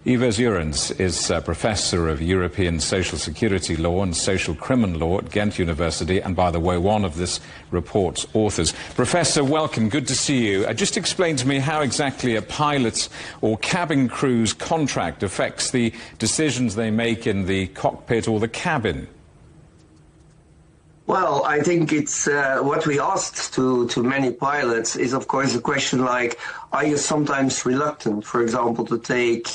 Yves Jorens is Professor of European Social Security Law and Social Criminal Law at Ghent University, and by the way, one of this report's authors. Professor, welcome. Good to see you. Just explain to me how exactly a pilot's or cabin crew's contract affects the decisions they make in the cockpit or the cabin. Well, I think it's what we asked to many pilots is, of course, a question like, are you sometimes reluctant, for example, to take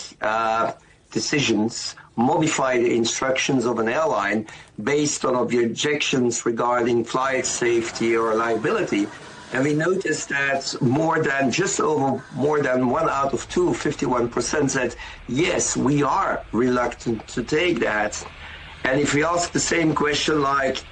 decisions, modify the instructions of an airline based on objections regarding flight safety or liability? And we noticed that more than 1 out of 2, 51% said, yes, we are reluctant to take that. And if we ask the same question like,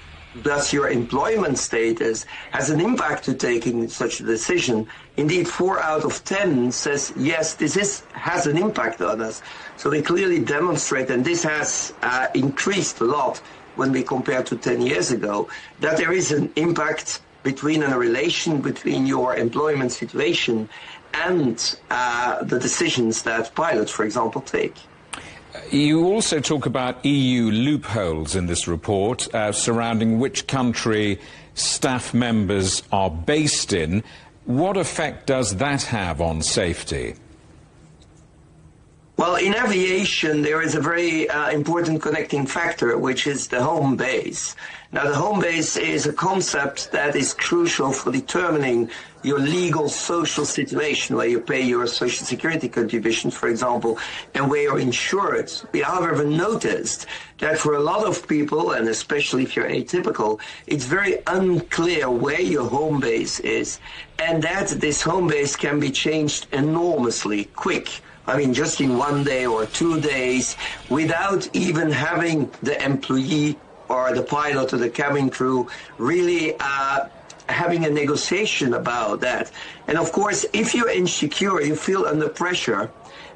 does your employment status has an impact to taking such a decision? Indeed, 4 out of 10 says, yes, this has an impact on us. So they clearly demonstrate, and this has increased a lot when we compare to 10 years ago, that there is an impact between a relation between your employment situation and the decisions that pilots, for example, take. You also talk about EU loopholes in this report surrounding which country staff members are based in. What effect does that have on safety? Well, in aviation, there is a very important connecting factor, which is the home base. Now, the home base is a concept that is crucial for determining your legal social situation, where you pay your social security contributions, for example, and where you're insured. We, however, noticed that for a lot of people, and especially if you're atypical, it's very unclear where your home base is, and that this home base can be changed enormously quick. I mean, just in 1 day or 2 days, without even having the employee or the pilot or the cabin crew really having a negotiation about that. And of course, if you're insecure, you feel under pressure,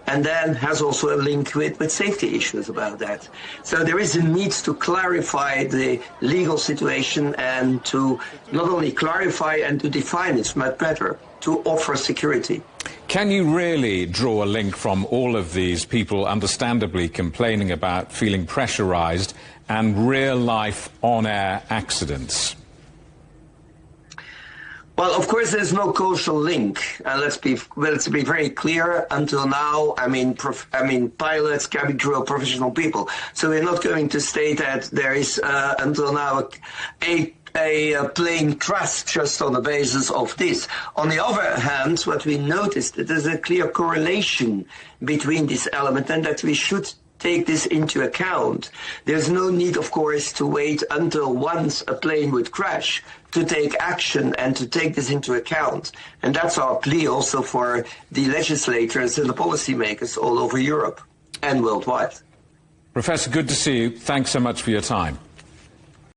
and then has also a link with safety issues about that. So there is a need to clarify the legal situation and to not only clarify and to define it much better, to offer security. Can you really draw a link from all of these people understandably complaining about feeling pressurized and real-life on-air accidents? Well, of course, there's no causal link. Let's be very clear. Until now, I mean, pilots, cabin crew are professional people. So we're not going to state that there is until now a plane crash just on the basis of this. On the other hand, what we noticed, that there's a clear correlation between this element, and that we should take this into account. There's no need, of course, to wait until once a plane would crash to take action and to take this into account. And that's our plea also for the legislators and the policymakers all over Europe and worldwide. Professor, good to see you. Thanks so much for your time.